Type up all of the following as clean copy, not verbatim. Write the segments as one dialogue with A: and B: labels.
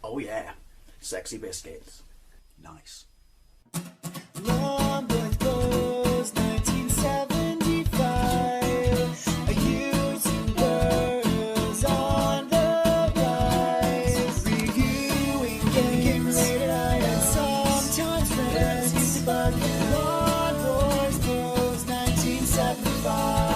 A: Oh yeah, sexy biscuits. Nice.
B: Long boys blues, 1975. YouTubers on the rise. Reviewing games late at night and sometimes friends used to bug. Long boys blues, 1975.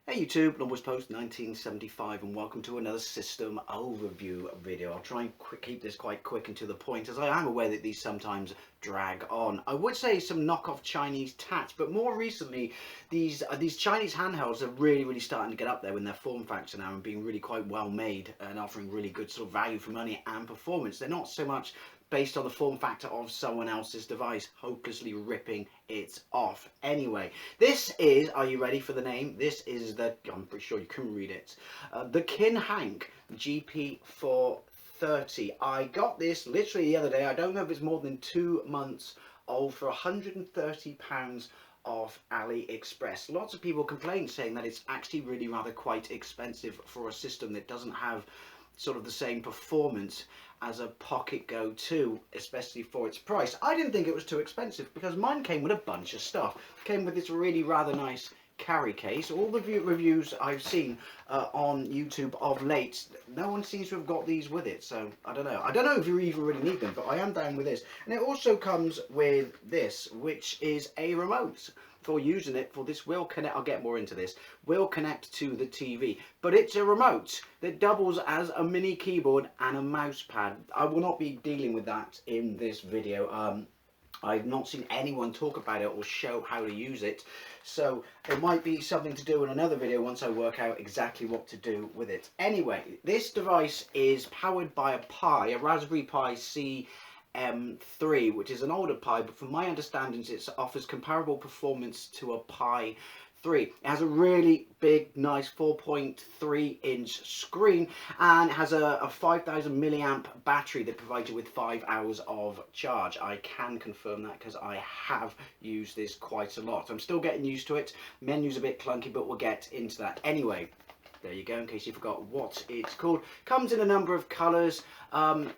A: Hey YouTube, Numbers Post 1975 and welcome to another system overview video. I'll try and keep this quite quick and to the point, as I am aware that these sometimes drag on. I would say some knockoff Chinese tats, but more recently these Chinese handhelds are really starting to get up there in their form factor now and being really quite well made and offering really good sort of value for money and performance. They're not so much based on the form factor of someone else's device, hopelessly ripping it off. Anyway, this is, are you ready for the name? This is the, I'm pretty sure you can read it, the KinHank GP430. I got this literally the other day. I don't know if it's more than 2 months old, for £130 off AliExpress. Lots of people complain, saying that it's actually really rather quite expensive for a system that doesn't have sort of the same performance as a Pocket Go 2, especially for its price. I didn't think it was too expensive because mine came with a bunch of stuff. It came with this really rather nice carry case. All the reviews I've seen on YouTube of late, no one seems to have got these with it, so I don't know if you even really need them, but I am down with this. And it also comes with this, which is a remote for using it. For this will connect, I'll get more into this, will connect to the TV, but it's a remote that doubles as a mini keyboard and a mouse pad. I will not be dealing with that in this video. I've not seen anyone talk about it or show how to use it, so it might be something to do in another video once I work out exactly what to do with it. Anyway, this device is powered by a Raspberry Pi CM3, which is an older Pi, but from my understanding it offers comparable performance to a Pi 3. It has a really big, nice 4.3 inch screen and has a 5000 milliamp battery that provides you with 5 hours of charge. I can confirm that because I have used this quite a lot. I'm still getting used to it. Menu's a bit clunky, but we'll get into that. Anyway, there you go, in case you forgot what it's called. Comes in a number of colours. I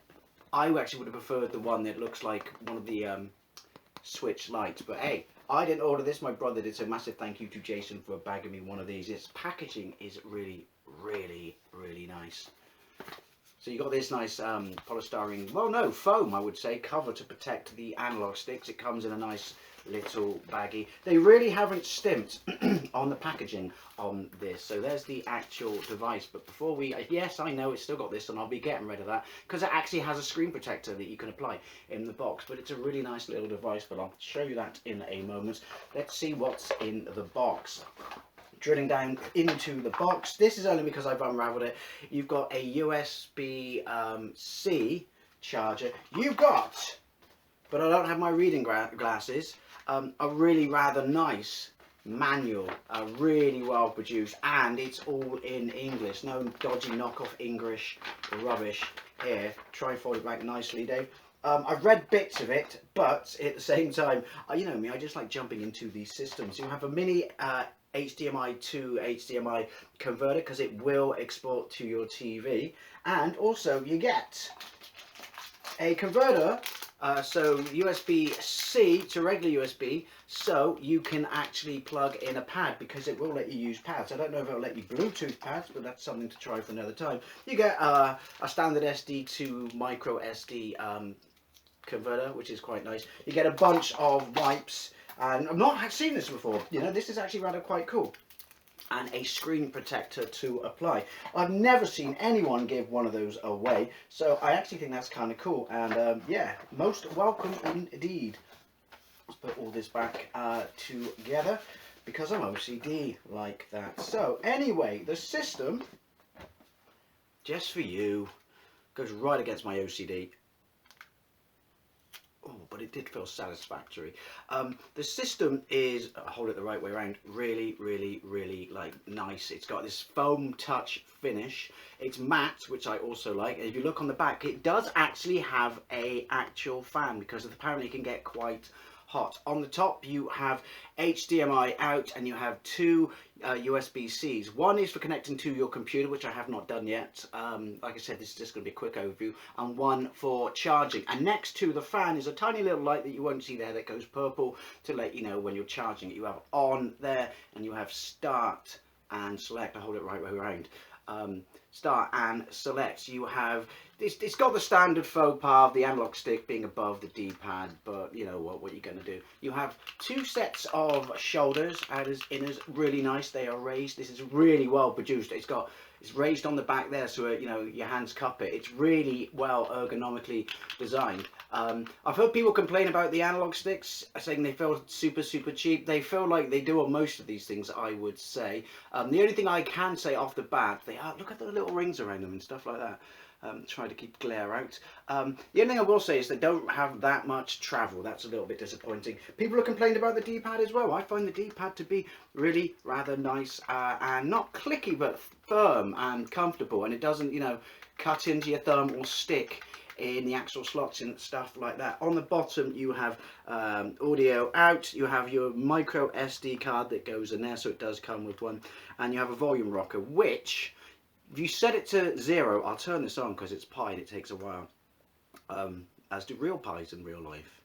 A: actually would have preferred the one that looks like one of the Switch lights, but hey, I didn't order this, my brother did, so massive thank you to Jason for bagging me one of these. Its packaging is really nice. So you got this nice polystyrene, well no, foam I would say, cover to protect the analog sticks. It comes in a nice little baggie. They really haven't stimped on the packaging on this. So there's the actual device, but before we, yes I know it's still got this and I'll be getting rid of that because it actually has a screen protector that you can apply in the box, but it's a really nice little device, but I'll show you that in a moment. Let's see what's in the box. Drilling down into the box, this is only because I've unraveled it. You've got a USB-C charger. You've got, but I don't have my reading glasses, a really rather nice manual, really well produced, and it's all in English. No dodgy knockoff English rubbish here. Try and fold it back nicely, Dave. I've read bits of it, but at the same time, you know me, I just like jumping into these systems. You have a mini HDMI to HDMI converter because it will export to your TV, and also you get a converter, so USB-C to regular USB, so you can actually plug in a pad because it will let you use pads. I don't know if it'll let you Bluetooth pads, but that's something to try for another time. You get a standard SD to micro SD converter, which is quite nice. You get a bunch of wipes, and I've not seen this before, you know, this is actually rather quite cool, and a screen protector to apply. I've never seen anyone give one of those away, so I actually think that's kind of cool, and yeah, most welcome indeed. Let's put all this back together because I'm OCD like that. So anyway, the system, just for you, goes right against my OCD. Oh, but it did feel satisfactory. The system is, hold it the right way around, really like nice. It's got this foam touch finish. It's matte, which I also like. And if you look on the back, it does actually have a actual fan because apparently it can get quite hot. On the top you have HDMI out, and you have two USB-Cs. One is for connecting to your computer, which I have not done yet. Like I said, this is just going to be a quick overview. And one for charging. And next to the fan is a tiny little light that you won't see there that goes purple to let you know when you're charging it. You have on there, and you have start and select. I hold it right way around. Start and select. You have it's got the standard faux pas of the analog stick being above the D-pad, but you know what you're going to do. You have two sets of shoulders, outers, inners, really nice. They are raised. This is really well produced. It's raised on the back there, so you know your hands cup it. It's really well ergonomically designed. I've heard people complain about the analog sticks, saying they feel super cheap. They feel like they do on most of these things, I would say. The only thing I can say off the bat, they are, look at the little rings around them and stuff like that. Try to keep glare out. The only thing I will say is they don't have that much travel. That's a little bit disappointing. People have complained about the D-pad as well. I find the D-pad to be really rather nice and not clicky, but firm and comfortable, and it doesn't, you know, cut into your thumb or stick in the actual slots and stuff like that. On the bottom you have audio out, you have your micro SD card that goes in there, so it does come with one, and you have a volume rocker, which if you set it to 0, I'll turn this on because it's Pi and it takes a while, as do real Pis in real life.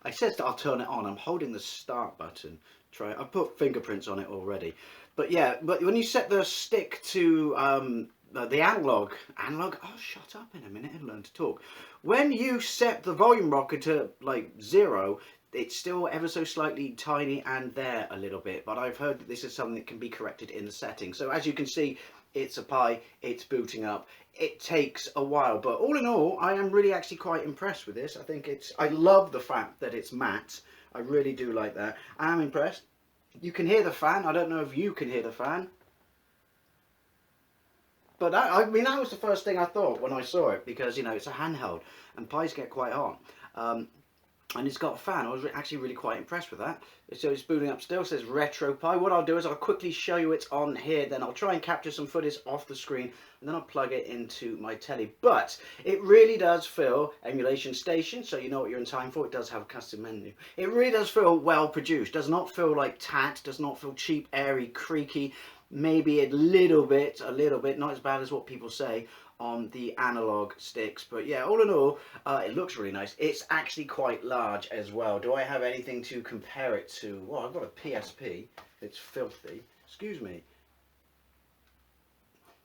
A: I said that I'll turn it on. I'm holding the start button. I put fingerprints on it already, but yeah. But when you set the stick to the analog, oh, shut up in a minute and learn to talk. When you set the volume rocker to like 0, it's still ever so slightly tiny and there a little bit, but I've heard that this is something that can be corrected in the settings. So as you can see, it's a Pi, it's booting up. It takes a while, but all in all, I am really actually quite impressed with this. I love the fact that it's matte. I really do like that. I'm impressed. You can hear the fan. I don't know if you can hear the fan. But I mean, that was the first thing I thought when I saw it, because, you know, it's a handheld and Pis get quite hot. And it's got a fan. I was actually really quite impressed with that. So it's booting up still. It says Retro Pi. What I'll do is I'll quickly show you it's on here. Then I'll try and capture some footage off the screen, and then I'll plug it into my telly. But it really does feel emulation station, so you know what you're in time for. It does have a custom menu. It really does feel well produced. Does not feel like tat. Does not feel cheap, airy, creaky. Maybe a little bit, not as bad as what people say on the analog sticks, but yeah, all in all, it looks really nice. It's actually quite large as well. Do I have anything to compare it to? Well, I've got a PSP. It's filthy. Excuse me.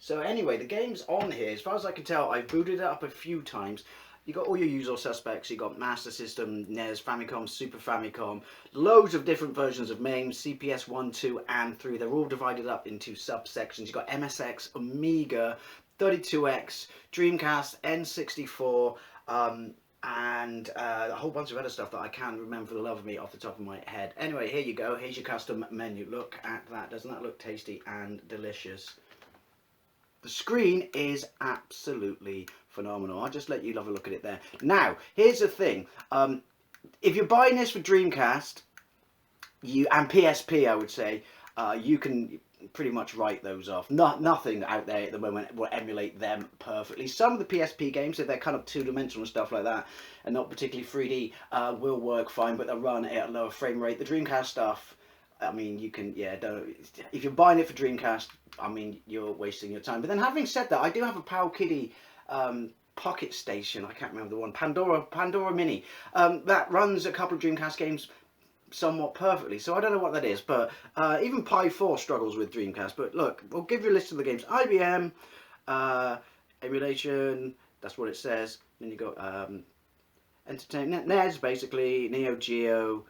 A: So anyway, the game's on here. As far as I can tell, I've booted it up a few times. You got all your usual suspects. You got Master System, NES, Famicom, Super Famicom, loads of different versions of MAME, CPS 1, 2, and 3. They're all divided up into subsections. You got MSX, Amiga, 32X, Dreamcast, N64, and a whole bunch of other stuff that I can't remember for the love of me off the top of my head. Anyway, here you go. Here's your custom menu. Look at that. Doesn't that look tasty and delicious? The screen is absolutely phenomenal. I'll just let you have a look at it there. Now, here's the thing. If you're buying this for Dreamcast and PSP, I would say, you can pretty much write those off. Nothing out there at the moment will emulate them perfectly. Some of the PSP games, if they're kind of two-dimensional stuff like that and not particularly 3D, will work fine, but they'll run at a lower frame rate. The Dreamcast stuff, I mean, you can, yeah, if you're buying it for Dreamcast, I mean, you're wasting your time. But then having said that, I do have a Pal Kitty Pocket Station, I can't remember the one, Pandora Mini, that runs a couple of Dreamcast games somewhat perfectly, so I don't know what that is, but even Pi 4 struggles with Dreamcast. But look, we'll give you a list of the games. IBM, emulation, that's what it says. Then you got entertainment, NES basically, Neo Geo,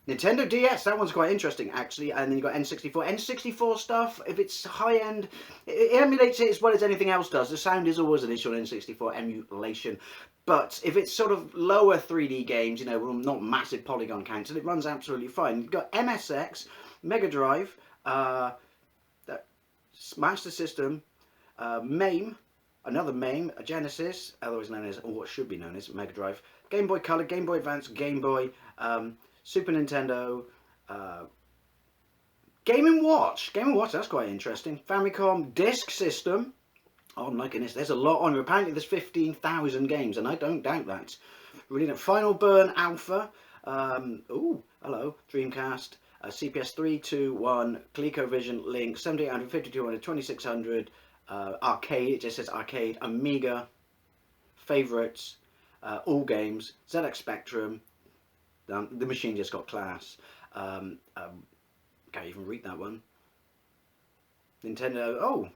A: Nintendo DS, that one's quite interesting actually, and then you got N64. N64 stuff, if it's high end, it emulates it as well as anything else does. The sound is always an issue on N64 emulation, but if it's sort of lower 3D games, you know, not massive polygon counts, and it runs absolutely fine. You've got MSX, Mega Drive, Master System, MAME, another MAME, a Genesis, otherwise known as, or what should be known as Mega Drive, Game Boy Color, Game Boy Advance, Game Boy, Super Nintendo, Game & Watch, that's quite interesting, Famicom, Disk System. Oh my goodness, there's a lot on here. Apparently there's 15,000 games, and I don't doubt that. Really, Final Burn Alpha, Ooh, hello, Dreamcast. CPS 321, ColecoVision, Link, 7800, 5200, 2600, arcade, it just says arcade, Amiga, favourites, all games, ZX Spectrum, the machine just got class. Can't even read that one. Nintendo, oh,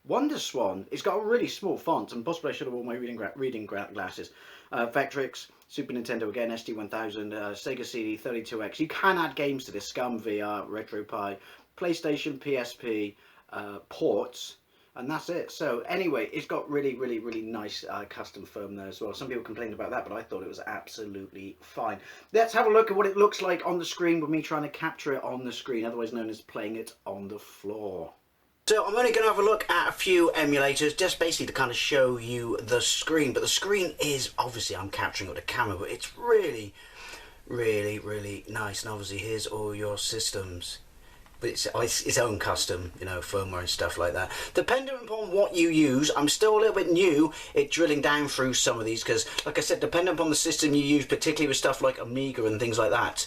A: Wonder Swan. It's got a really small font, and possibly I should have worn my reading glasses. Vectrix, Super Nintendo again, SD1000, Sega CD32X. You can add games to this. Scum VR, RetroPie, PlayStation, PSP, ports, and that's it. So anyway, it's got really nice custom foam there as well. Some people complained about that, but I thought it was absolutely fine. Let's have a look at what it looks like on the screen with me trying to capture it on the screen, otherwise known as playing it on the floor. So I'm only going to have a look at a few emulators, just basically to kind of show you the screen. But the screen is, obviously I'm capturing it with the camera, but it's really nice. And obviously here's all your systems. But it's its own custom, you know, firmware and stuff like that. Depending upon what you use, I'm still a little bit new at drilling down through some of these, because, like I said, depending upon the system you use, particularly with stuff like Amiga and things like that,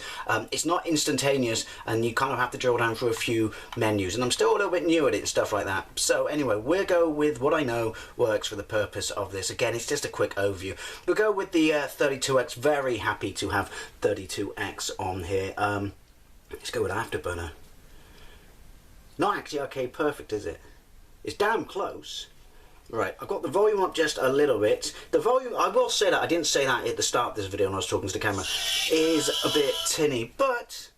A: it's not instantaneous, and you kind of have to drill down through a few menus. And I'm still a little bit new at it and stuff like that. So anyway, we'll go with what I know works for the purpose of this. Again, it's just a quick overview. We'll go with the 32X. Very happy to have 32X on here. Let's go with Afterburner. Not actually arcade perfect, is it? It's damn close. Right, I've got the volume up just a little bit. The volume, I will say that, I didn't say that at the start of this video when I was talking to the camera, is a bit tinny, but,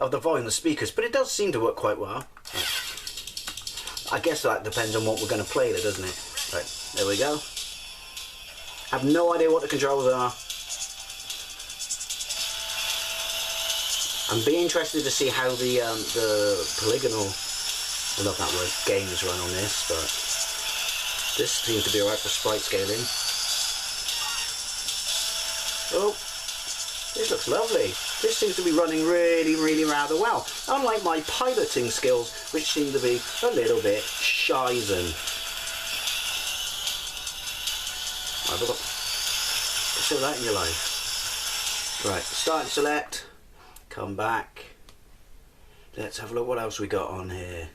A: of the volume, the speakers, but it does seem to work quite well. Right. I guess that depends on what we're going to play there, doesn't it? Right, there we go. Have no idea what the controls are. I'm being interested to see how the polygonal, I love that word, games run on this, but this seems to be alright for sprite scaling. Oh, this looks lovely. This seems to be running really rather well. Unlike my piloting skills, which seem to be a little bit shizen. I've got show that in your life. Right, start and select. Come back. Let's have a look what else we got on here.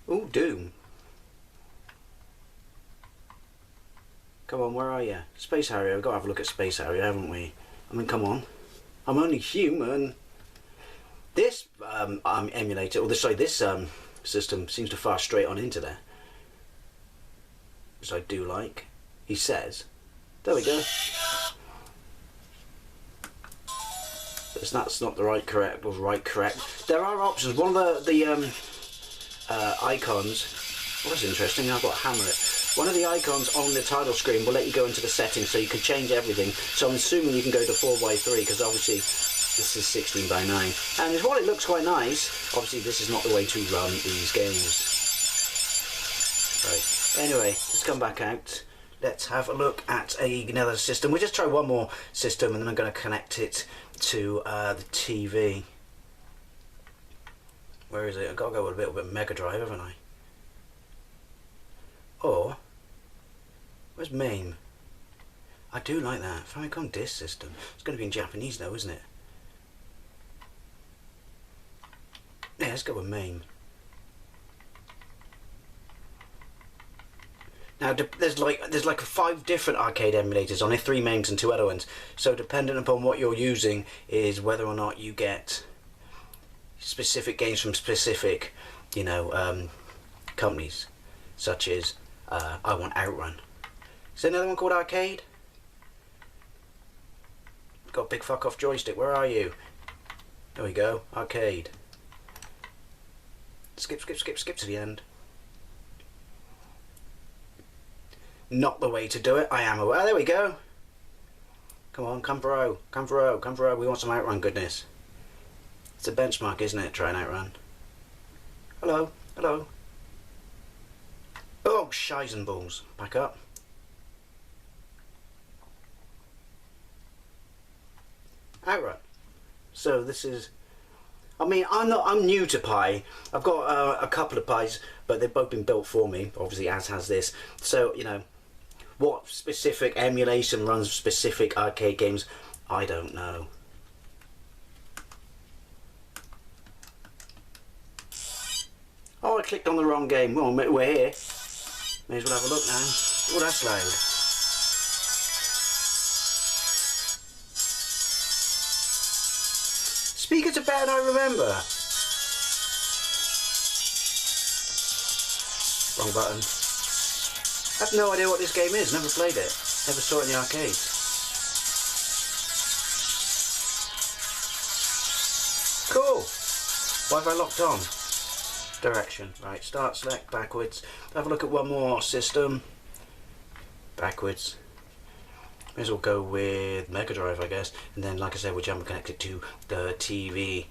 A: Oh, Doom. Come on, where are you? Space Harrier. We've got to have a look at Space Harrier, haven't we? I mean, come on. I'm only human. This emulator, or this system seems to fire straight on into there, which I do like. He says. There we go. That's not the right correct. There are options. One of the icons. Well, that's interesting. I've got to hammer it. One of the icons on the title screen will let you go into the settings, so you can change everything. So I'm assuming you can go to 4:3, because obviously this is 16:9. And while it looks quite nice, obviously this is not the way to run these games. Right. Anyway, let's come back out. Let's have a look at another system. We'll just try one more system, and then I'm going to connect it to the TV. Where is it? I've got to go with a little bit of Mega Drive, haven't I? Or, where's MAME? I do like that. Famicom Disk System. It's going to be in Japanese though, isn't it? Yeah, let's go with MAME. Now there's like 5 different arcade emulators on it, 3 MAMEs and 2 other ones. So depending upon what you're using is whether or not you get specific games from specific, you know, companies, such as I want Outrun. Is there another one called Arcade? Got a big fuck off joystick. Where are you? There we go. Arcade. Skip to the end. Not the way to do it, I am aware. There we go. Come on, come for O. Come for O. Come for O. We want some Outrun goodness. It's a benchmark, isn't it? Try an Outrun. Hello. Hello. Oh, shizen balls. Back up. Outrun. So this is, I mean, I'm new to Pi. I've got a couple of Pis, but they've both been built for me, obviously, as has this. So, you know, what specific emulation runs specific arcade games, I don't know. Oh, I clicked on the wrong game. Well, we're here. May as well have a look now. Oh, that's loud. Speakers are better than I remember. Wrong button. I have no idea what this game is. Never played it. Never saw it in the arcades. Cool. Wi-Fi locked on. Direction. Right, start, select, backwards. Have a look at one more system. Backwards. May as well go with Mega Drive, I guess. And then, like I said, we'll jump and connect it to the TV.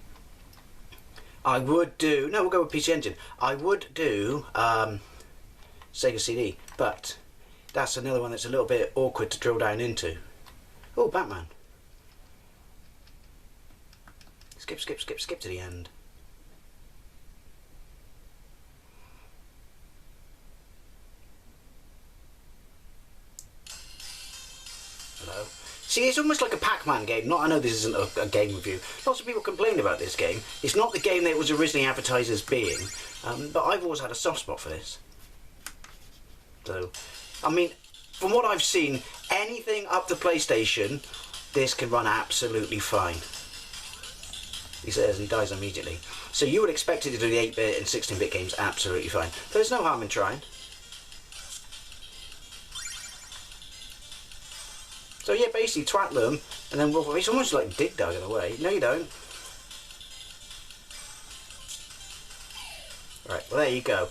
A: I would do... No, we'll go with PC Engine. I would do Sega CD, but that's another one that's a little bit awkward to drill down into. Oh, Batman. Skip, skip, skip, skip to the end. Hello. See, it's almost like a Pac-Man game. I know this isn't a game review. Lots of people complained about this game. It's not the game that it was originally advertised as being, but I've always had a soft spot for this. So, I mean, from what I've seen, anything up to PlayStation, this can run absolutely fine. He says he dies immediately. So you would expect it to do the 8-bit and 16-bit games absolutely fine. There's no harm in trying. So yeah, basically twat them, and then it's almost like Dig Dug in a way. No, you don't. Right, well there you go.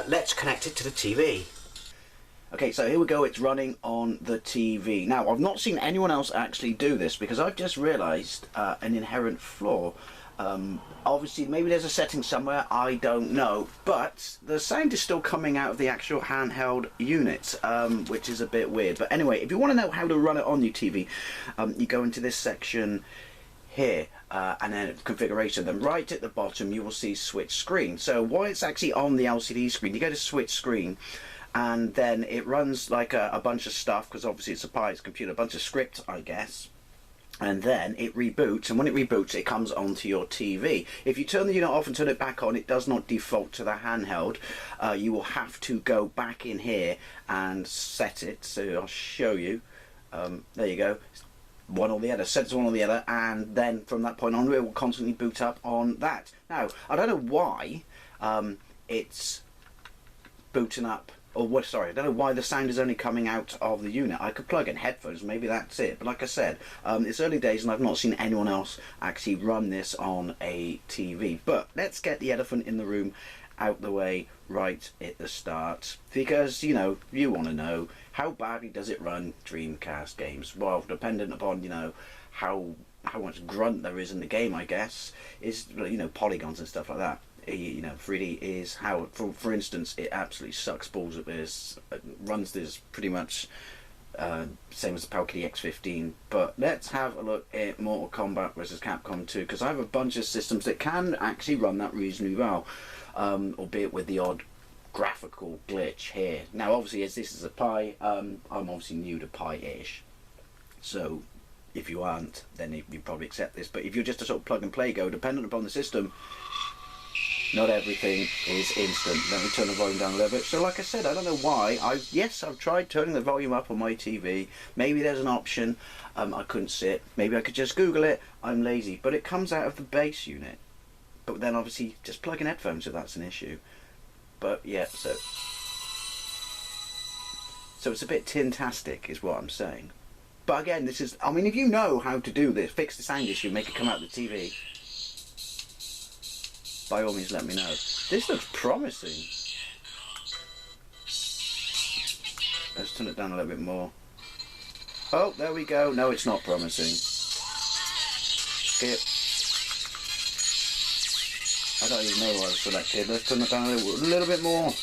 A: Let's connect it to the TV. Okay, so here we go, it's running on the TV. Now, I've not seen anyone else actually do this because I've just realised an inherent flaw. Obviously, maybe there's a setting somewhere, I don't know, but the sound is still coming out of the actual handheld unit, which is a bit weird. But anyway, if you want to know how to run it on your TV, you go into this section here, and then configuration, then right at the bottom you will see switch screen. So while it's actually on the LCD screen, you go to switch screen, and then it runs like a bunch of stuff, because obviously it's a Pi's computer, a bunch of script, I guess. And then it reboots, and when it reboots it comes onto your TV. If you turn the unit off and turn it back on, it does not default to the handheld. You will have to go back in here and set it. So I'll show you. There you go. One or the other, set it to one or the other, and then from that point on it will constantly boot up on that. Now, I don't know why it's booting up. Or what? Sorry, I don't know why the sound is only coming out of the unit. I could plug in headphones, maybe that's it. But like I said, it's early days and I've not seen anyone else actually run this on a TV. But let's get the elephant in the room out the way right at the start, because you know, you want to know, how badly does it run Dreamcast games? Well, dependent upon, you know, how much grunt there is in the game, I guess, is, you know, polygons and stuff like that. You know, 3D is how, for instance, it absolutely sucks balls at this. It runs this pretty much same as the Palkitty X15. But let's have a look at Mortal Kombat vs Capcom 2, because I have a bunch of systems that can actually run that reasonably well, albeit with the odd graphical glitch here. Now, obviously, as this is a Pi, I'm obviously new to Pi-ish, so if you aren't, then you probably accept this. But if you're just a sort of plug and play go, dependent upon the system, not everything is instant. Let me turn the volume down a little bit. So like I said, I don't know why. I've tried turning the volume up on my TV. Maybe there's an option. I couldn't see it. Maybe I could just Google it. I'm lazy. But it comes out of the base unit. But then obviously just plug in headphones if that's an issue. But yeah, so it's a bit tin-tastic is what I'm saying. But again, this is, I mean, if you know how to do this, fix the sound issue, make it come out of the TV, by all means let me know. This looks promising. Let's turn it down a little bit more. Oh, there we go. No, it's not promising. Skip. I don't even know what I've selected. Let's turn it down a little bit more.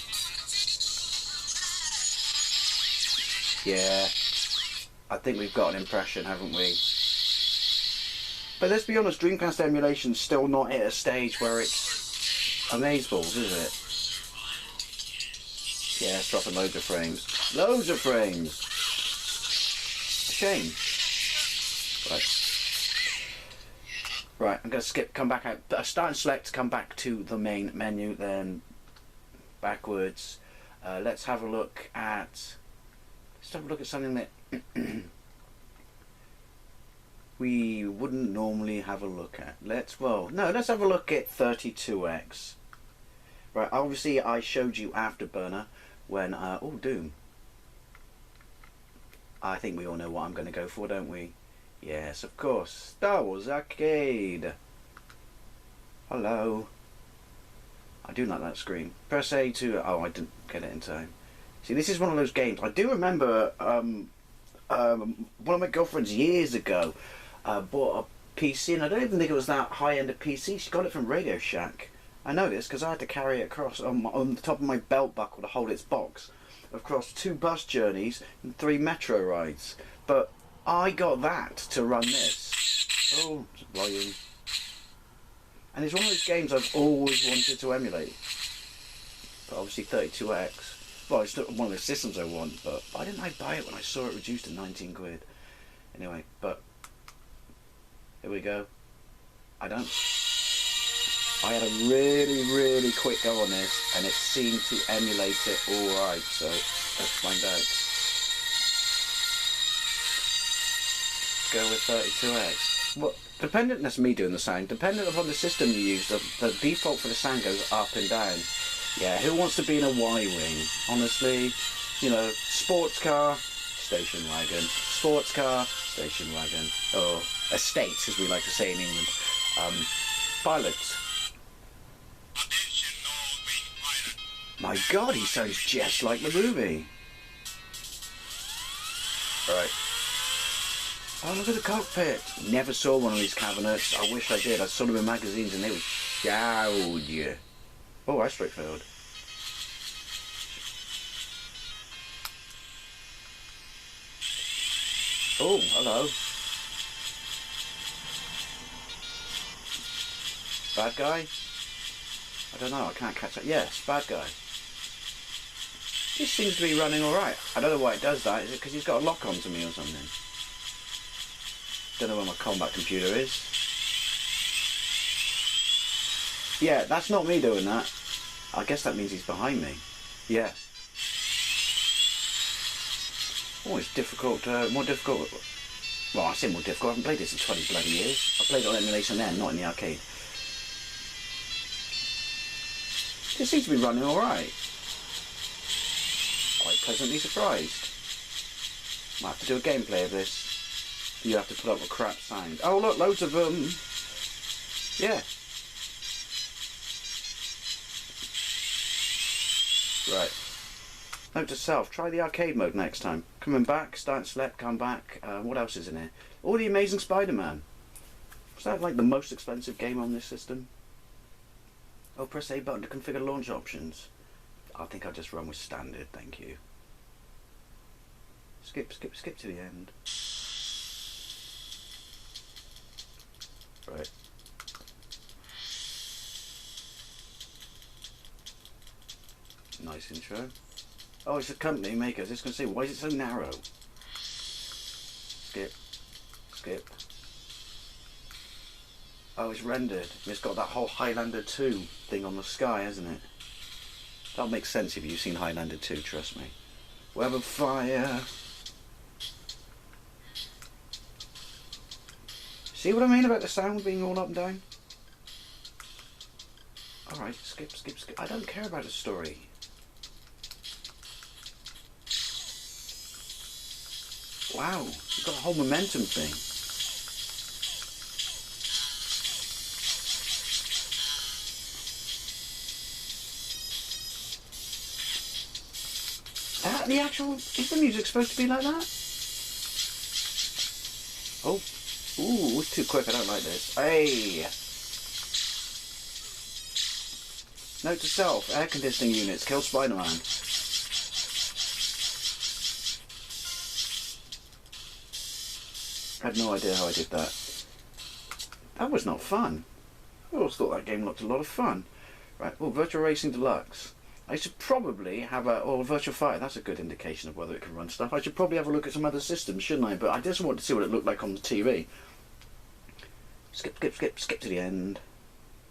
A: Yeah. I think we've got an impression, haven't we? But let's be honest, Dreamcast emulation's still not at a stage where it's amazeballs, is it? Yeah, it's dropping loads of frames. Loads of frames! Shame. Right, I'm going to skip, come back out, start and select, come back to the main menu, then backwards. Let's have a look at something that we wouldn't normally have a look at. Let's have a look at 32X. Right, obviously I showed you Afterburner when, oh, Doom. I think we all know what I'm going to go for, don't we? Yes, of course. Star Wars Arcade. Hello. I do like that screen. Press A to... Oh, I didn't get it in time. See, this is one of those games. I do remember one of my girlfriends years ago bought a PC, and I don't even think it was that high-end a PC. She got it from Radio Shack. I know this because I had to carry it across on the top of my belt buckle to hold its box across 2 bus journeys and 3 metro rides. But I got that to run this. Oh, it's volume. And it's one of those games I've always wanted to emulate. But obviously 32X. Well, it's not one of the systems I want, but why didn't I buy it when I saw it reduced to 19 quid? Anyway, but here we go. I had a really quick go on this, and it seemed to emulate it alright, so let's find out. Go with 32X. Well, dependent, that's me doing the sound, dependent upon the system you use, the default for the sound goes up and down. Yeah, who wants to be in a Y-wing? Honestly, you know, sports car, station wagon, sports car, station wagon, or estate, as we like to say in England. Pilots. My God, he sounds just like the movie. Right. Oh, look at the cockpit. Never saw one of these cabinets. I wish I did. I saw them in magazines and they were huge. Oh, I straight failed. Oh, hello. Bad guy? I don't know, I can't catch that. Yes, bad guy. This seems to be running alright. I don't know why it does that. Is it because he's got a lock onto me or something? Don't know where my combat computer is. Yeah, that's not me doing that. I guess that means he's behind me. Yeah. Oh, it's difficult, more difficult. Well, I say more difficult. I haven't played this in 20 bloody years. I played it on emulation then, not in the arcade. It seems to be running alright. Quite pleasantly surprised. Might have to do a gameplay of this. You have to put up a crap sound. Oh look, loads of them. Yeah. Right. Note to self, try the arcade mode next time. Coming back, start and select, come back. What else is in here? Oh, the Amazing Spider-Man. Was that like the most expensive game on this system? Oh, press A button to configure launch options. I think I'll just run with standard, thank you. Skip to the end. Right. Nice intro. Oh, it's a company maker. I was just going to say, why is it so narrow? Skip. Oh, it's rendered. It's got that whole Highlander 2 thing on the sky, hasn't it? That'll make sense if you've seen Highlander 2, trust me. Web of fire. See what I mean about the sound being all up and down? Alright, skip. I don't care about the story. Wow, you've got a whole momentum thing. The actual, is the music supposed to be like that? Oh, ooh, it's too quick, I don't like this. Hey! Note to self, air conditioning units, kill Spider-Man. I had no idea how I did that. That was not fun. I always thought that game looked a lot of fun. Right, well, Virtual Racing Deluxe. I should probably have or Virtual Fighter, that's a good indication of whether it can run stuff. I should probably have a look at some other systems, shouldn't I? But I just want to see what it looked like on the TV. Skip to the end.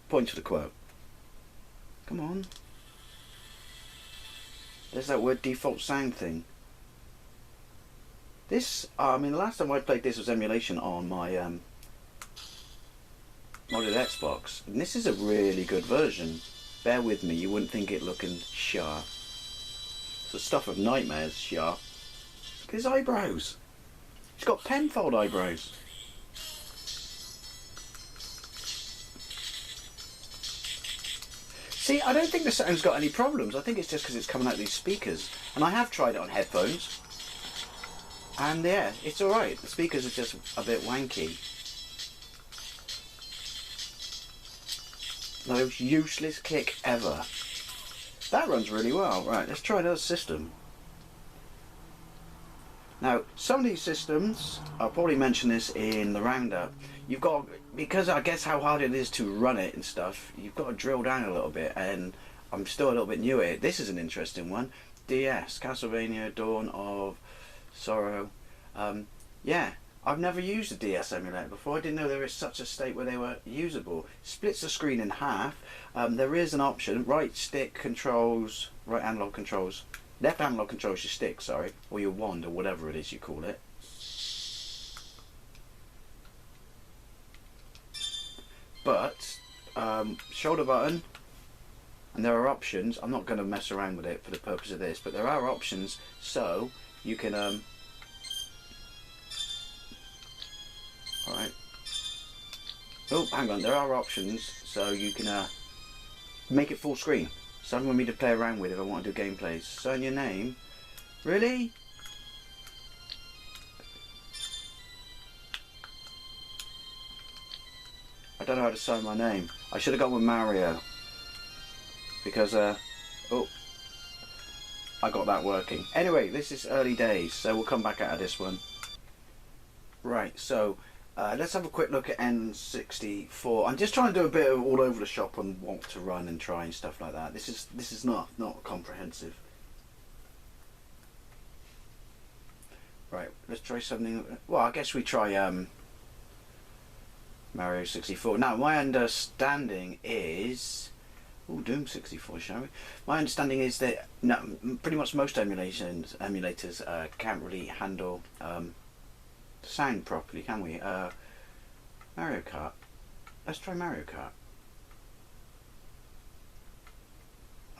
A: Point to the quote. Come on. There's that word default sound thing. This, I mean, the last time I played this was emulation on my modded Xbox. And this is a really good version. Bear with me, you wouldn't think it looking sharp. It's the stuff of nightmares, sharp. Look at his eyebrows. He's got Penfold eyebrows. See, I don't think the sound's got any problems. I think it's just because it's coming out of these speakers. And I have tried it on headphones. And yeah, it's alright. The speakers are just a bit wanky. The most useless kick ever. That runs really well. Right, let's try another system. Now, some of these systems, I'll probably mention this in the roundup, you've got, because I guess how hard it is to run it and stuff, you've got to drill down a little bit, and I'm still a little bit new at it. This is an interesting one. DS, Castlevania, Dawn of Sorrow. Yeah, I've never used a DS emulator before. I didn't know there was such a state where they were usable. Splits the screen in half. There is an option, right stick controls, right analog controls. Left analog controls your stick, sorry, or your wand, or whatever it is you call it. But, shoulder button, and there are options. I'm not going to mess around with it for the purpose of this, but there are options, so you can, alright. Oh, hang on, there are options, so you can, make it full screen. Something for me to play around with if I want to do gameplays. Sign your name. Really? I don't know how to sign my name. I should have gone with Mario. Because, oh, I got that working. Anyway, this is early days, so we'll come back out of this one. Right, so let's have a quick look at N64. I'm just trying to do a bit of all over the shop on what to run and try and stuff like that. This is not comprehensive. Right, let's try something. Well, I guess we try Mario 64. Now, my understanding is, oh, Doom 64, shall we? My understanding is that no, pretty much most emulators can't really handle sound properly, can we? Mario Kart. Let's try Mario Kart.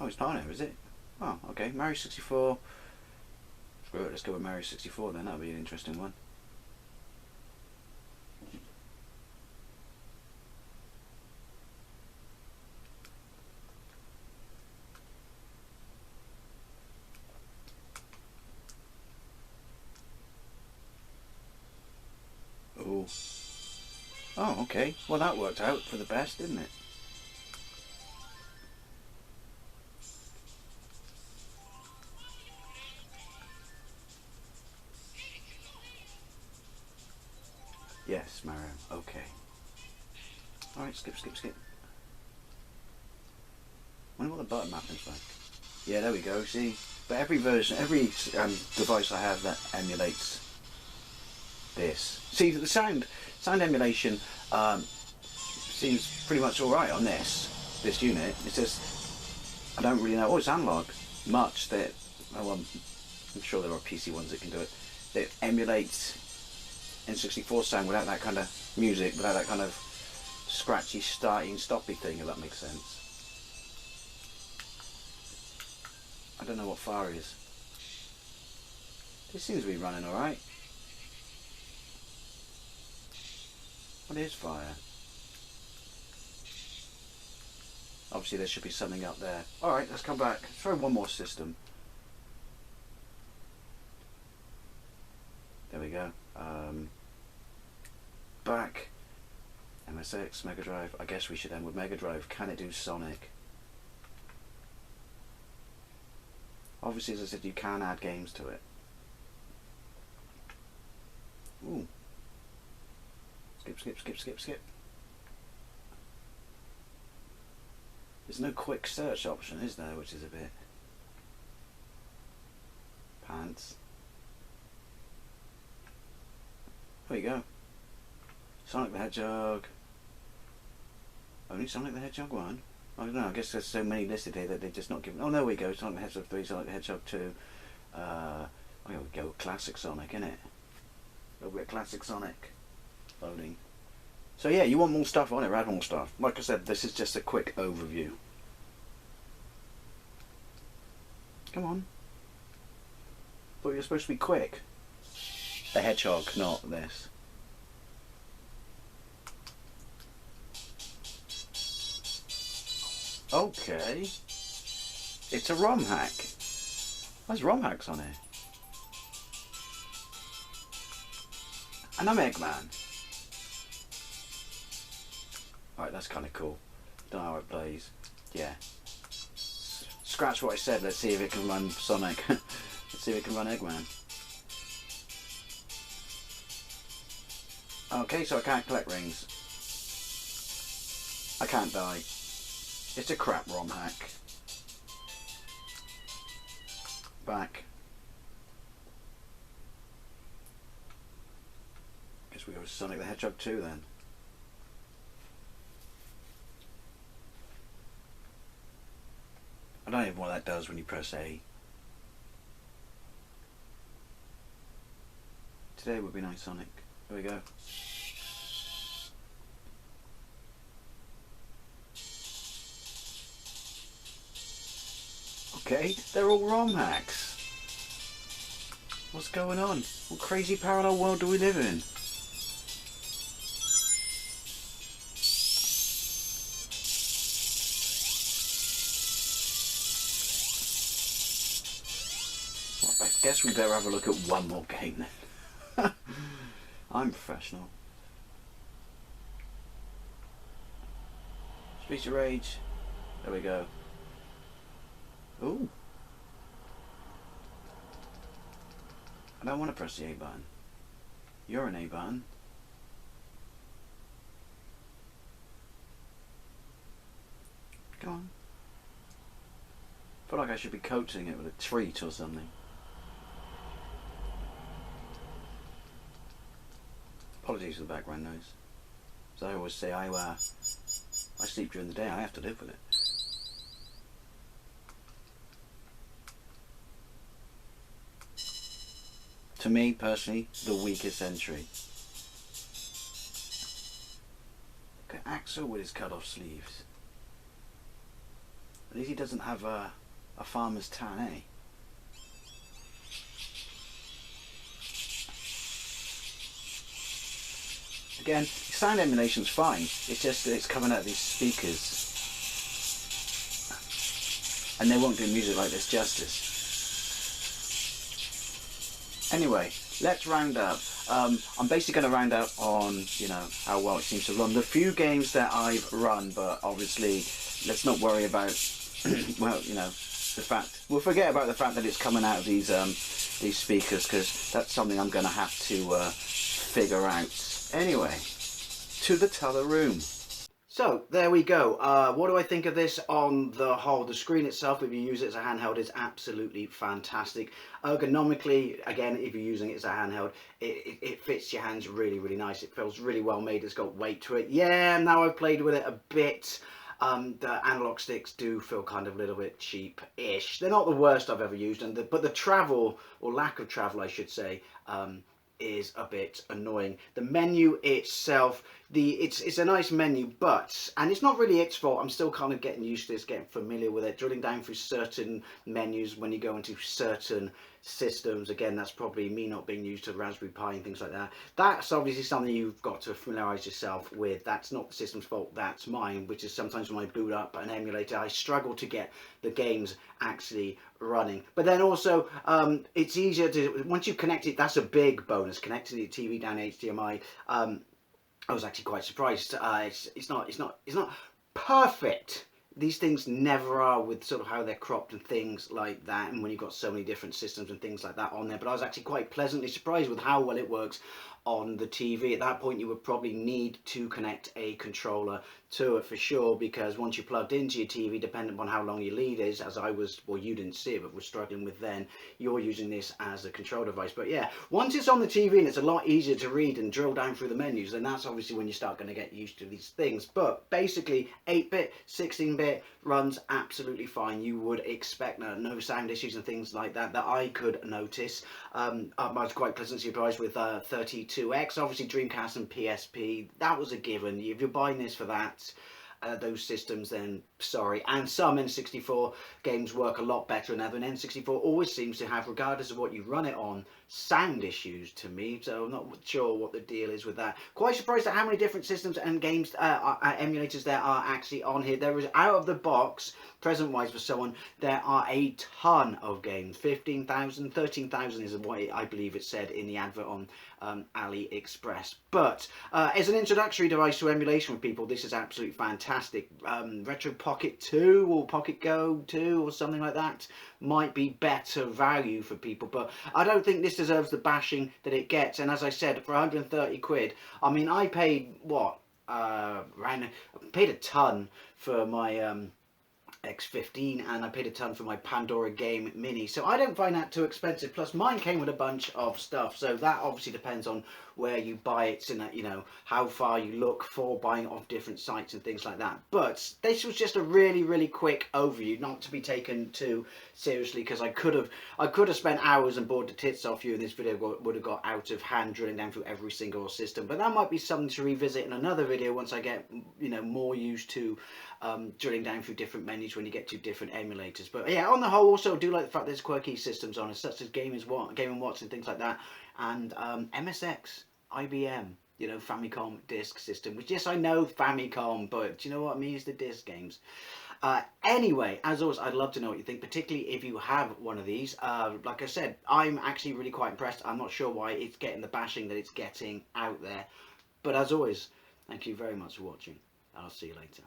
A: Oh, it's not on here, is it? Oh, okay. Mario 64. Screw it, let's go with Mario 64 then. That'll be an interesting one. Oh, okay. Well, that worked out for the best, didn't it? Yes, Mario. Okay. Alright, skip. Wonder what the button mapping's like. Yeah, there we go, see? But every version, every device I have that emulates this. See, the sound emulation seems pretty much alright on this unit. It's just, I don't really know. Oh, it's analog. Much that, oh, I'm sure there are PC ones that can do it. That emulates N64 sound without that kind of music, without that kind of scratchy, starting, stoppy thing, if that makes sense. I don't know what fire is. This seems to be running alright. What is fire? Obviously there should be something up there. Alright, let's come back. Let's try one more system. There we go. Back. MSX, Mega Drive. I guess we should end with Mega Drive. Can it do Sonic? Obviously, as I said, you can add games to it. Ooh. Skip. There's no quick search option, is there? Which is a bit... pants. There you go. Sonic the Hedgehog. Only Sonic the Hedgehog 1? I don't know, I guess there's so many listed here that they're just not given... Oh, there we go. Sonic the Hedgehog 3, Sonic the Hedgehog 2. Oh, here we go. Classic Sonic, innit? A little bit of Classic Sonic. Loading. So yeah, you want more stuff on it, add more stuff. Like I said, this is just a quick overview. Come on. Thought you were supposed to be quick. The Hedgehog, not this. Okay. It's a ROM hack. There's ROM hacks on here. And I'm Eggman. Right, that's kind of cool. Don't know how it plays. Yeah. Scratch what I said. Let's see if it can run Sonic. Let's see if it can run Eggman. Okay, so I can't collect rings. I can't die. It's a crap ROM hack. Back. Guess we go with Sonic the Hedgehog 2 then. I don't even know what that does when you press A. Today would be nice, Sonic. There we go. Okay, they're all ROM hacks. What's going on? What crazy parallel world do we live in? Well, I guess we better have a look at one more game then. I'm professional. Streets of Rage. There we go. Ooh. I don't want to press the A button. You're an A button. Come on. I feel like I should be coaxing it with a treat or something. Apologies for the background noise. As I always say, I sleep during the day. I have to live with it. To me, personally, the weakest entry. Look at Axel with his cut-off sleeves. At least he doesn't have a farmer's tan, eh? Again, sound emulation's fine. It's just that it's coming out of these speakers. And they won't do music like this justice. Anyway, let's round up. I'm basically going to round up on, you know, how well it seems to run. The few games that I've run, but obviously, let's not worry about, well, you know, the fact. We'll forget about the fact that it's coming out of these speakers, because that's something I'm going to have to figure out. Anyway, to the t'other room. So there we go. What do I think of this on the whole? The screen itself, if you use it as a handheld, is absolutely fantastic. Ergonomically, again, if you're using it as a handheld, it fits your hands really, really nice. It feels really well made. It's got weight to it. Yeah, now I've played with it a bit. The analog sticks do feel kind of a little bit cheap-ish. They're not the worst I've ever used, but the travel, or lack of travel, I should say, is a bit annoying. The menu itself, it's a nice menu, but, and it's not really its fault, I'm still kind of getting used to this, getting familiar with it, drilling down through certain menus when you go into certain systems. Again, that's probably me not being used to Raspberry Pi and things like that. That's obviously something you've got to familiarise yourself with. That's not the system's fault, that's mine, which is sometimes when I boot up an emulator, I struggle to get the games actually running. But then also, it's easier to, once you connect it, that's a big bonus, connecting the TV down HDMI. I was actually quite surprised. It's not perfect. These things never are, with sort of how they're cropped and things like that, and when you've got so many different systems and things like that on there. But I was actually quite pleasantly surprised with how well it works on the TV. At that point you would probably need to connect a controller to it for sure, because once you plugged into your TV, depending upon how long your lead is, as I was, well, you didn't see it but was struggling with then, you're using this as a control device. But yeah, once it's on the TV and it's a lot easier to read and drill down through the menus, then that's obviously when you start going to get used to these things. But basically 8-bit, 16-bit runs absolutely fine. You would expect no sound issues and things like that I could notice. I was quite pleasantly surprised with 32X. Obviously Dreamcast and PSP, that was a given. If you're buying this for that, those systems, then sorry. And some N64 games work a lot better than other, and N64 always seems to have, regardless of what you run it on, sound issues to me, so I'm not sure what the deal is with that. Quite surprised at how many different systems and games emulators there are actually on here. There is, out of the box, present wise for someone, there are a ton of games. 15,000, 13,000 is what I believe it said in the advert on AliExpress. But as an introductory device to emulation with people, this is absolutely fantastic. Retro Pocket 2 or Pocket Go 2 or something like that might be better value for people, but I don't think this deserves the bashing that it gets. And as I said, for 130 quid, I mean, I paid what, I paid a ton for my X15, and I paid a ton for my Pandora Game Mini, so I don't find that too expensive. Plus mine came with a bunch of stuff, so that obviously depends on where you buy it and, you know, how far you look for buying it off different sites and things like that. But this was just a really quick overview, not to be taken too seriously, because I could have spent hours and bored the tits off you, and this video would have got out of hand drilling down through every single system. But that might be something to revisit in another video once I get, you know, more used to drilling down through different menus when you get to different emulators. But yeah, on the whole, also do like the fact there's quirky systems on it, such as Game & Watch and things like that, and MSX, IBM, you know, Famicom disk system, which, yes, I know Famicom, but do you know what I mean? It's the disk games. Anyway, as always, I'd love to know what you think, particularly if you have one of these. Like I said, I'm actually really quite impressed. I'm not sure why it's getting the bashing that it's getting out there. But as always, thank you very much for watching. I'll see you later.